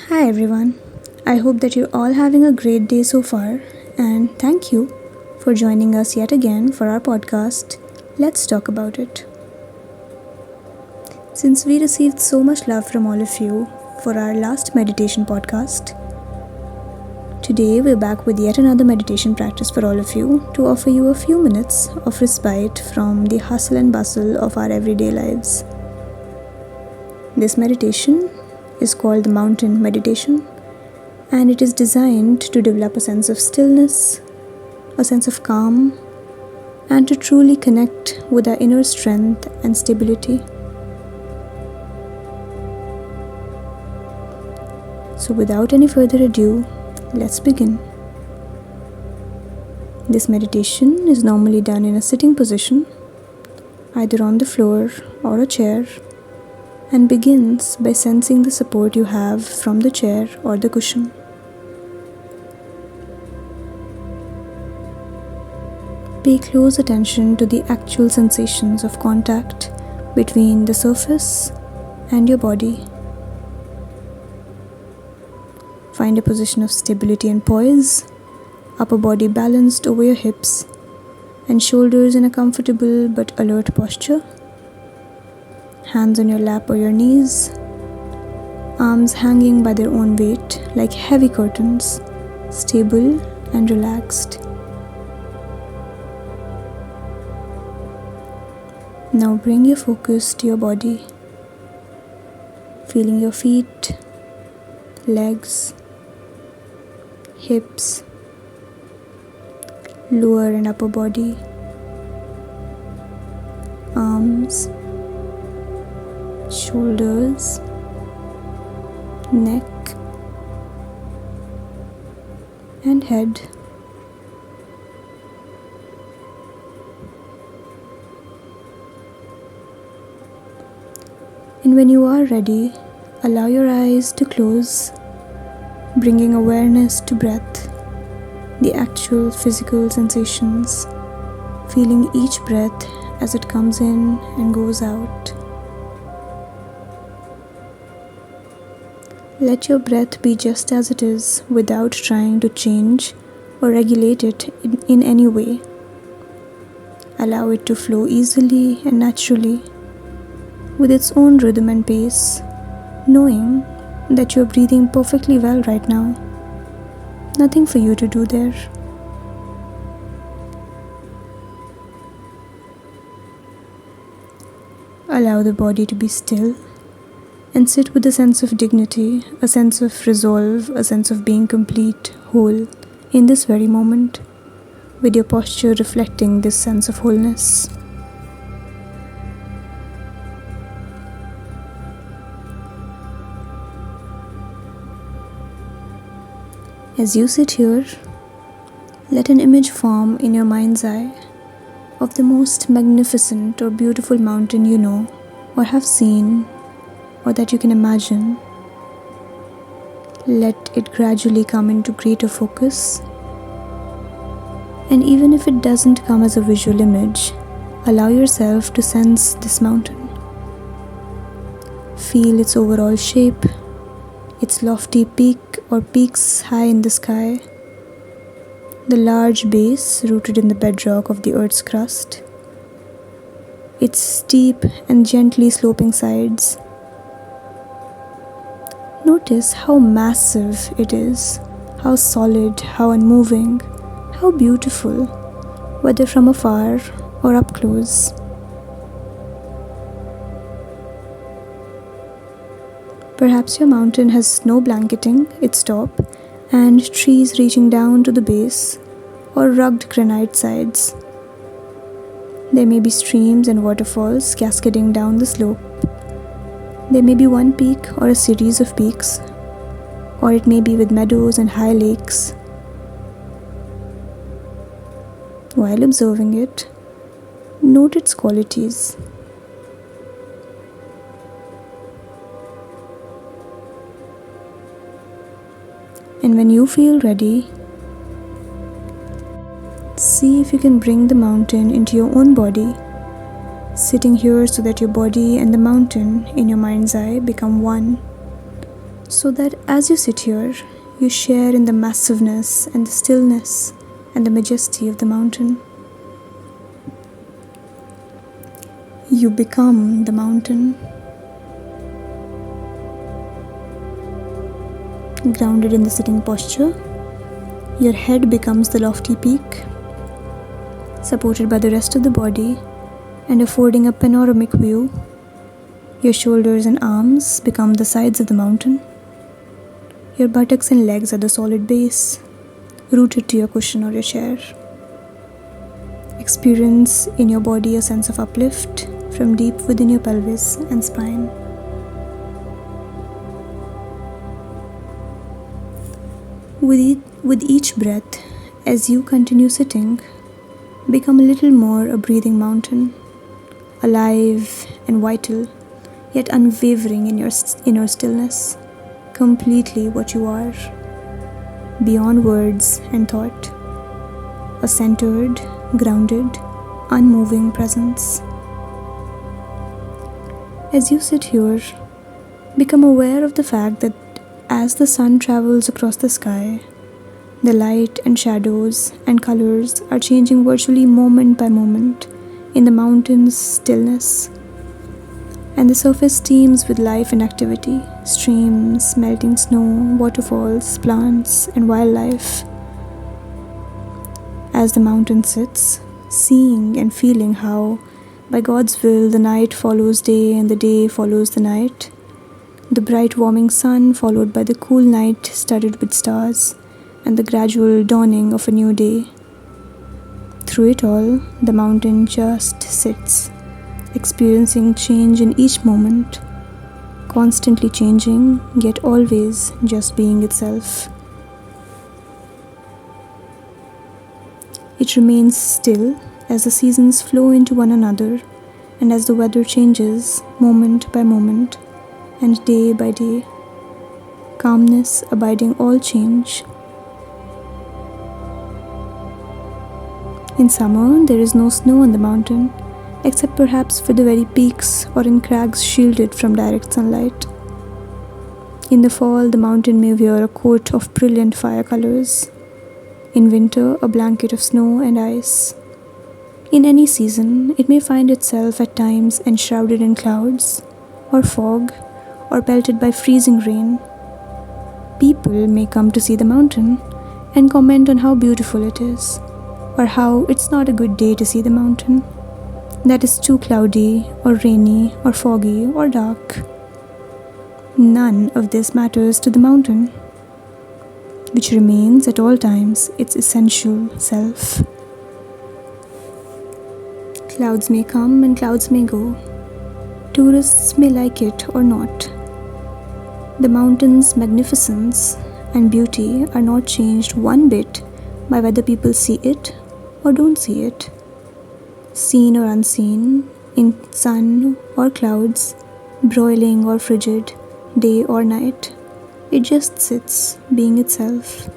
Hi everyone. I hope that you're all having a great day so far, and thank you for joining us yet again for our podcast. Let's talk about it. Since we received so much love from all of you for our last meditation podcast, today we're back with yet another meditation practice for all of you to offer you a few minutes of respite from the hustle and bustle of our everyday lives. This meditation is called the mountain meditation, and it is designed to develop a sense of stillness, a sense of calm, and to truly connect with our inner strength and stability. So without any further ado, let's begin. This meditation is normally done in a sitting position, either on the floor or a chair, and begins by sensing the support you have from the chair or the cushion. Pay close attention to the actual sensations of contact between the surface and your body. Find a position of stability and poise, upper body balanced over your hips, and shoulders in a comfortable but alert posture. Hands on your lap or your knees, arms hanging by their own weight like heavy curtains, stable and relaxed. Now bring your focus to your body, feeling your feet, legs, hips, lower and upper body, arms, shoulders, neck, and head. And when you are ready, allow your eyes to close, bringing awareness to breath, the actual physical sensations, feeling each breath as it comes in and goes out. Let your breath be just as it is without trying to change or regulate it in any way. Allow it to flow easily and naturally with its own rhythm and pace, knowing that you're breathing perfectly well right now. Nothing for you to do there. Allow the body to be still and sit with a sense of dignity, a sense of resolve, a sense of being complete, whole, in this very moment, with your posture reflecting this sense of wholeness. As you sit here, let an image form in your mind's eye of the most magnificent or beautiful mountain you know or have seen, or that you can imagine. Let it gradually come into greater focus. And even if it doesn't come as a visual image, allow yourself to sense this mountain. Feel its overall shape, its lofty peak or peaks high in the sky, the large base rooted in the bedrock of the earth's crust, its steep and gently sloping sides. Notice how massive it is, how solid, how unmoving, how beautiful, whether from afar or up close. Perhaps your mountain has snow blanketing its top and trees reaching down to the base, or rugged granite sides. There may be streams and waterfalls cascading down the slope. There may be one peak or a series of peaks, or it may be with meadows and high lakes. While observing it, note its qualities. And when you feel ready, see if you can bring the mountain into your own body, sitting here so that your body and the mountain in your mind's eye become one, so that as you sit here, you share in the massiveness and the stillness and the majesty of the mountain. You become the mountain. Grounded in the sitting posture, your head becomes the lofty peak, supported by the rest of the body and affording a panoramic view. Your shoulders and arms become the sides of the mountain. Your buttocks and legs are the solid base, rooted to your cushion or your chair. Experience in your body a sense of uplift from deep within your pelvis and spine. With each breath, as you continue sitting, become a little more a breathing mountain, alive and vital, yet unwavering in your inner stillness, completely what you are, beyond words and thought, a centered, grounded, unmoving presence. As you sit here, become aware of the fact that as the sun travels across the sky, the light and shadows and colors are changing virtually moment by moment in the mountain's stillness. And the surface teems with life and activity, streams, melting snow, waterfalls, plants, and wildlife. As the mountain sits, seeing and feeling how, by God's will, the night follows day and the day follows the night, the bright warming sun followed by the cool night studded with stars, and the gradual dawning of a new day. Through it all, the mountain just sits, experiencing change in each moment, constantly changing, yet always just being itself. It remains still as the seasons flow into one another and as the weather changes moment by moment and day by day, calmness abiding all change. In summer, there is no snow on the mountain, except perhaps for the very peaks or in crags shielded from direct sunlight. In the fall, the mountain may wear a coat of brilliant fire colors. In winter, a blanket of snow and ice. In any season, it may find itself at times enshrouded in clouds, or fog, or pelted by freezing rain. People may come to see the mountain and comment on how beautiful it is, or how it's not a good day to see the mountain, that it's too cloudy, or rainy, or foggy, or dark. None of this matters to the mountain, which remains at all times its essential self. Clouds may come and clouds may go. Tourists may like it or not. The mountain's magnificence and beauty are not changed one bit by whether people see it or don't see it. Seen or unseen, in sun or clouds, broiling or frigid, day or night, it just sits, being itself.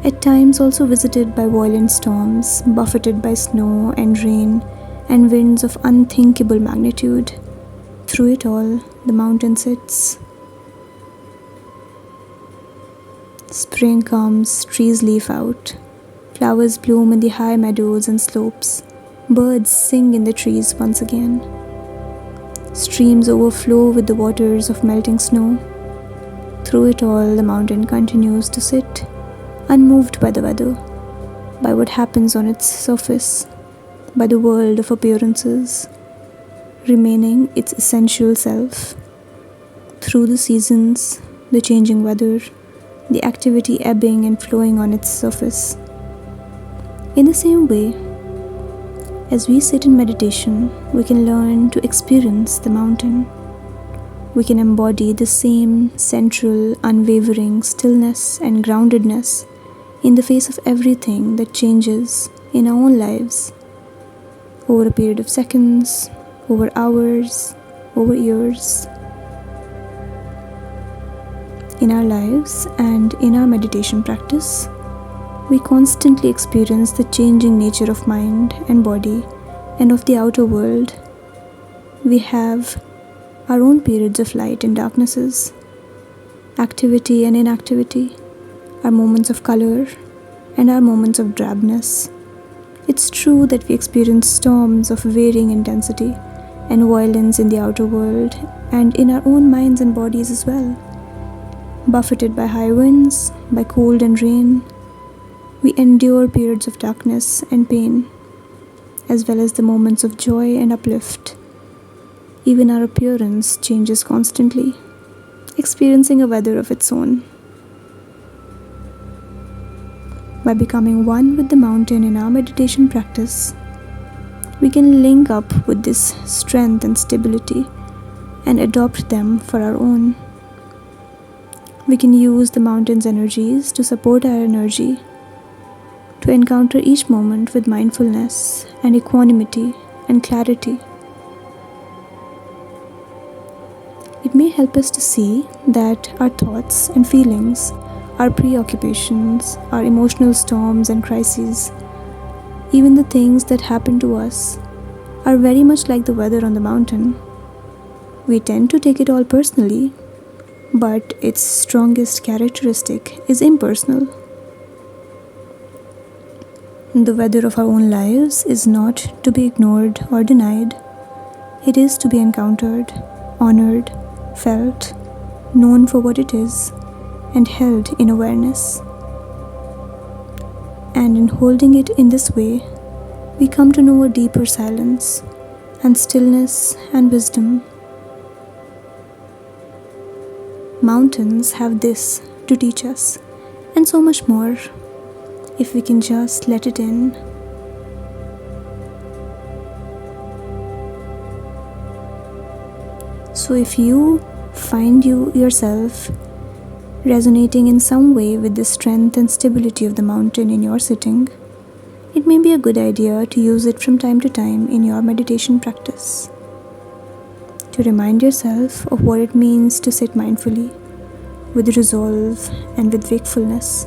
At times also visited by violent storms, buffeted by snow and rain and winds of unthinkable magnitude, through it all, the mountain sits. Spring comes, trees leaf out, flowers bloom in the high meadows and slopes, birds sing in the trees once again. Streams overflow with the waters of melting snow. Through it all, the mountain continues to sit, unmoved by the weather, by what happens on its surface, by the world of appearances, remaining its essential self. Through the seasons, the changing weather, the activity ebbing and flowing on its surface. In the same way, as we sit in meditation, we can learn to experience the mountain. We can embody the same central, unwavering stillness and groundedness in the face of everything that changes in our own lives, over a period of seconds, over hours, over years. In our lives and in our meditation practice, we constantly experience the changing nature of mind and body and of the outer world. We have our own periods of light and darknesses, activity and inactivity, our moments of color and our moments of drabness. It's true that we experience storms of varying intensity and violence in the outer world and in our own minds and bodies as well. Buffeted by high winds, by cold and rain, we endure periods of darkness and pain, as well as the moments of joy and uplift. Even our appearance changes constantly, experiencing a weather of its own. By becoming one with the mountain in our meditation practice, we can link up with this strength and stability and adopt them for our own. We can use the mountain's energies to support our energy, to encounter each moment with mindfulness and equanimity and clarity. It may help us to see that our thoughts and feelings, our preoccupations, our emotional storms and crises, even the things that happen to us, are very much like the weather on the mountain. We tend to take it all personally, but its strongest characteristic is impersonal. The weather of our own lives is not to be ignored or denied. It is to be encountered, honored, felt, known for what it is, and held in awareness. And in holding it in this way, we come to know a deeper silence and stillness and wisdom. Mountains have this to teach us, and so much more, if we can just let it in. So if you find yourself resonating in some way with the strength and stability of the mountain in your sitting, it may be a good idea to use it from time to time in your meditation practice, to remind yourself of what it means to sit mindfully, with resolve and with wakefulness,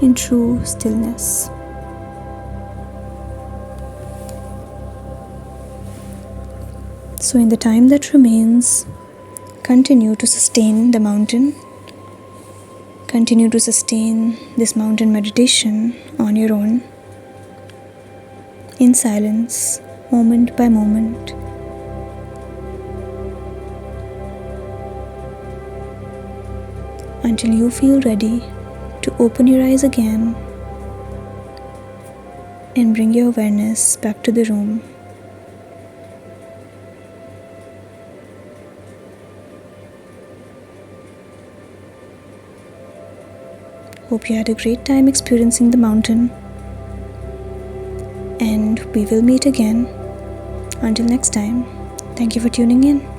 in true stillness. So in the time that remains, continue to sustain the mountain. Continue to sustain this mountain meditation on your own, in silence, moment by moment. Until you feel ready to open your eyes again and bring your awareness back to the room. Hope you had a great time experiencing the mountain, and we will meet again. Until next time, thank you for tuning in.